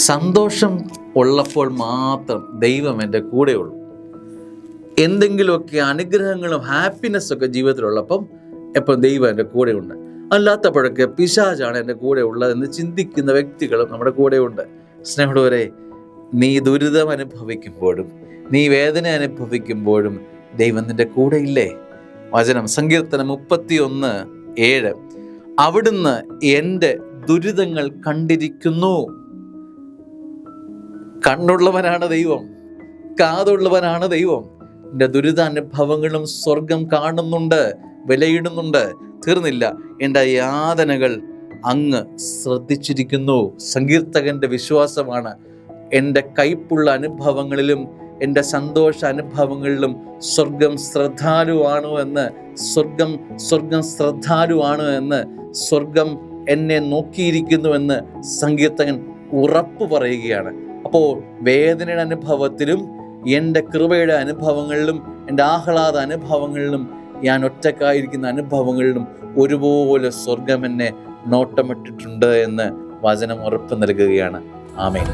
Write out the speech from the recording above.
സന്തോഷം ഉള്ളപ്പോൾ മാത്രം ദൈവം എൻ്റെ കൂടെയുള്ളൂ. എന്തെങ്കിലുമൊക്കെ അനുഗ്രഹങ്ങളും ഹാപ്പിനെസ്സൊക്കെ ജീവിതത്തിലുള്ളപ്പം എപ്പം ദൈവം എൻ്റെ കൂടെയുണ്ട്. അല്ലാത്തപ്പോഴൊക്കെ പിശാചാണ് എൻ്റെ കൂടെ ഉള്ളതെന്ന് ചിന്തിക്കുന്ന വ്യക്തികളും നമ്മുടെ കൂടെയുണ്ട്. സ്നേഹമുള്ളവരെ, നീ ദുരിതം അനുഭവിക്കുമ്പോഴും നീ വേദന അനുഭവിക്കുമ്പോഴും ദൈവം നിൻ്റെ കൂടെ ഇല്ലേ? വചനം സങ്കീർത്തനം 31:7, അവിടുന്ന് എൻ്റെ ദുരിതങ്ങൾ കണ്ടിരിക്കുന്നു. കണ്ണുള്ളവനാണ് ദൈവം, കാതുള്ളവനാണ് ദൈവം. എൻ്റെ ദുരിതാനുഭവങ്ങളും സ്വർഗം കാണുന്നുണ്ട്, വിലയിടുന്നുണ്ട്. തീർന്നില്ല, എൻ്റെ യാതനകൾ അങ്ങ് ശ്രദ്ധിച്ചിരിക്കുന്നു. സങ്കീർത്തകൻ്റെ വിശ്വാസമാണ്, എൻ്റെ കയ്പുള്ള അനുഭവങ്ങളിലും എൻ്റെ സന്തോഷ അനുഭവങ്ങളിലും സ്വർഗം ശ്രദ്ധാലുവാണോ എന്ന്, സ്വർഗം ശ്രദ്ധാലുവാണോ എന്ന്, സ്വർഗം എന്നെ നോക്കിയിരിക്കുന്നുവെന്ന് സങ്കീർത്തകൻ ഉറപ്പ് പറയുകയാണ്. അപ്പോൾ വേദനയുടെ അനുഭവത്തിലും എൻ്റെ കൃപയുടെ അനുഭവങ്ങളിലും എൻ്റെ ആഹ്ലാദ അനുഭവങ്ങളിലും ഞാൻ ഒറ്റക്കായിരിക്കുന്ന അനുഭവങ്ങളിലും ഒരുപോലെ സ്വർഗം എന്നെ നോട്ടമിട്ടിട്ടുണ്ട് എന്ന് വചനം ഉറപ്പ് നൽകുകയാണ്. ആമേൻ.